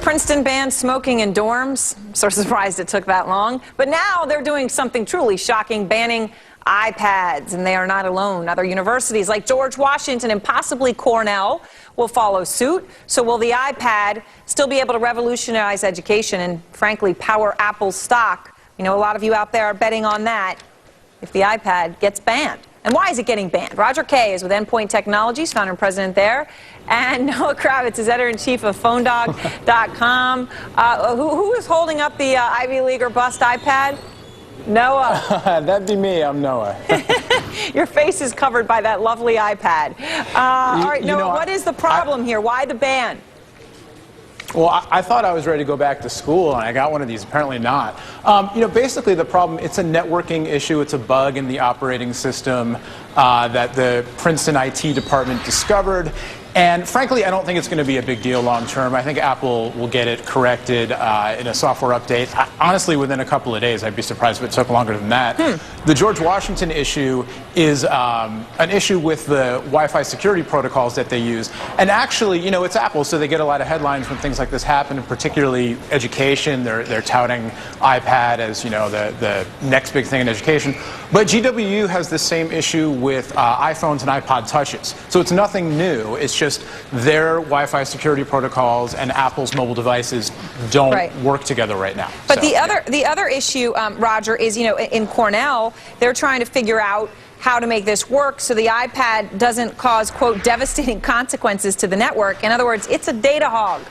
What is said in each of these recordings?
Princeton banned smoking in dorms. I'm so surprised it took that long. But now they're doing something truly shocking, banning iPads. And they are not alone. Other universities like George Washington and possibly Cornell will follow suit. So will the iPad still be able to revolutionize education and, frankly, power Apple's stock? You know, a lot of you out there are betting on that if the iPad gets banned. And why is it getting banned? Roger Kay is with Endpoint Technologies, founder and president there. And Noah Kravitz is editor-in-chief of PhoneDog.com. Who is holding up the Ivy League or bust iPad? Noah. That'd be me. I'm Noah. Your face is covered by that lovely iPad. All right, Noah, what is the problem here? Why the ban? Well, I thought I was ready to go back to school, and I got one of these. Apparently not. You know, basically the problem, it's a networking issue. It's a bug in the operating system that the Princeton IT department discovered. And frankly, I don't think it's going to be a big deal long term. I think Apple will get it corrected in a software update. Honestly, within a couple of days. I'd be surprised if it took longer than that. The George Washington issue is an issue with the Wi-Fi security protocols that they use. And actually, you know, it's Apple, so they get a lot of headlines when things like this happen, and particularly education. They're touting iPad as, you know, the next big thing in education. But GWU has the same issue with iPhones and iPod touches. So it's nothing new. It's just their Wi-Fi security protocols and Apple's mobile devices don't work together right now. But so, the other issue, Roger, is, you know, in Cornell, they're trying to figure out how to make this work so the iPad doesn't cause, quote, devastating consequences to the network. In other words, it's a data hog.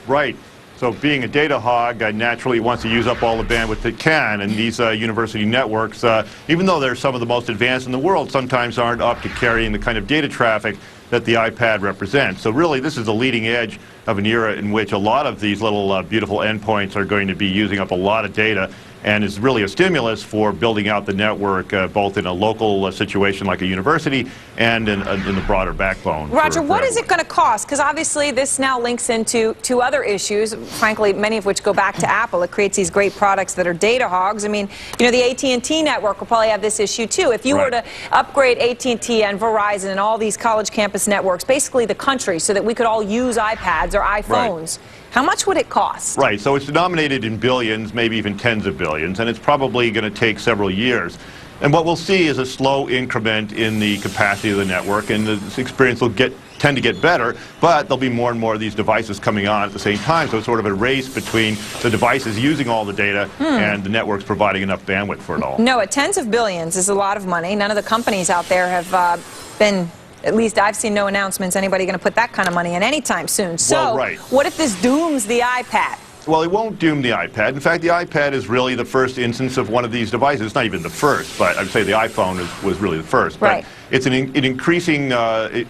Right. So being a data hog, naturally wants to use up all the bandwidth it can, and these university networks, even though they're some of the most advanced in the world, sometimes aren't up to carrying the kind of data traffic that the iPad represents. So really, this is the leading edge of an era in which a lot of these little beautiful endpoints are going to be using up a lot of data, and is really a stimulus for building out the network, both in a local situation like a university and in the broader backbone. Roger, what is it going to cost? Because obviously this now links into two other issues, frankly, many of which go back to Apple. It creates these great products that are data hogs. I mean, you know, the AT&T network will probably have this issue too. If you were to upgrade AT&T and Verizon and all these college campus networks, basically the country, so that we could all use iPads or iPhones, how much would it cost? Right, so it's denominated in billions, maybe even tens of billions, and it's probably going to take several years. And what we'll see is a slow increment in the capacity of the network, and the experience will tend to get better, but there'll be more and more of these devices coming on at the same time, so it's sort of a race between the devices using all the data and the networks providing enough bandwidth for it all. No, tens of billions is a lot of money. None of the companies out there have been... At least I've seen no announcements anybody going to put that kind of money in anytime soon. So what if this dooms the iPad? Well, it won't doom the iPad. In fact, the iPad is really the first instance of one of these devices. It's not even the first, but I'd say the iPhone was really the first. But it's an increasing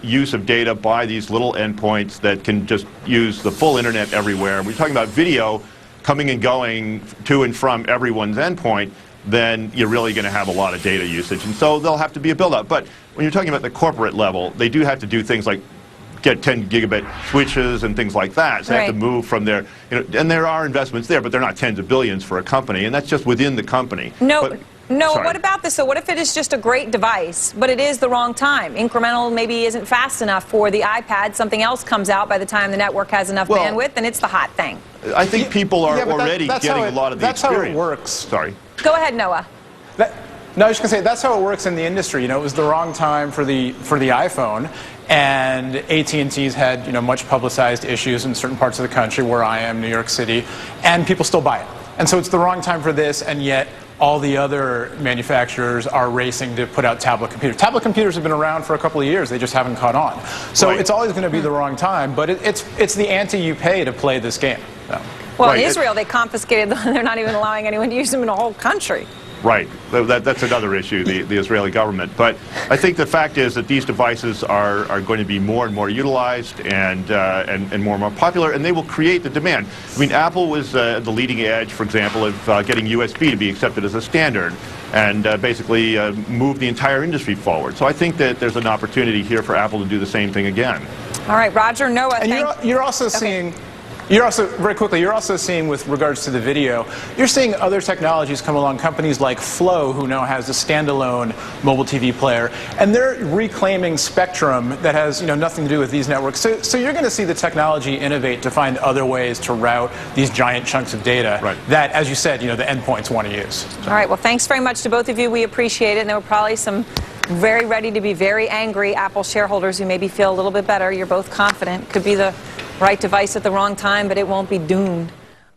use of data by these little endpoints that can just use the full internet everywhere. We're talking about video coming and going to and from everyone's endpoint. Then you're really going to have a lot of data usage. And so there'll have to be a build-up. But when you're talking about the corporate level, they do have to do things like get 10 gigabit switches and things like that. So they have to move from there. You know, and there are investments there, but they're not tens of billions for a company. And that's just within the company. No, what about this? So what if it is just a great device, but it is the wrong time? Incremental maybe isn't fast enough for the iPad. Something else comes out by the time the network has enough bandwidth, and it's the hot thing. I think people are already getting a lot of the experience. That's how it works. Sorry. Go ahead, Noah. No, I was just going to say, that's how it works in the industry. You know, it was the wrong time for the iPhone, and AT&T's had, you know, much publicized issues in certain parts of the country, where I am, New York City, and people still buy it. And so it's the wrong time for this, and yet all the other manufacturers are racing to put out tablet computers. Tablet computers have been around for a couple of years. They just haven't caught on. So it's always going to be the wrong time, but it's the ante you pay to play this game. So. Well, in Israel, they confiscated them. They're not even allowing anyone to use them in the whole country. Right. That's another issue, the Israeli government. But I think the fact is that these devices are going to be more and more utilized and more and more popular, and they will create the demand. I mean, Apple was the leading edge, for example, of getting USB to be accepted as a standard, and basically move the entire industry forward. So I think that there's an opportunity here for Apple to do the same thing again. All right, Roger, Noah. And you're also seeing... You're also, very quickly, you're also seeing, with regards to the video, you're seeing other technologies come along, companies like Flow, who now has a standalone mobile TV player, and they're reclaiming spectrum that has, nothing to do with these networks. So you're going to see the technology innovate to find other ways to route these giant chunks of data that, as you said, the endpoints want to use. So. All right, well, thanks very much to both of you. We appreciate it, and there were probably some very ready to be very angry Apple shareholders who maybe feel a little bit better. You're both confident. Could be the right device at the wrong time, but it won't be doomed.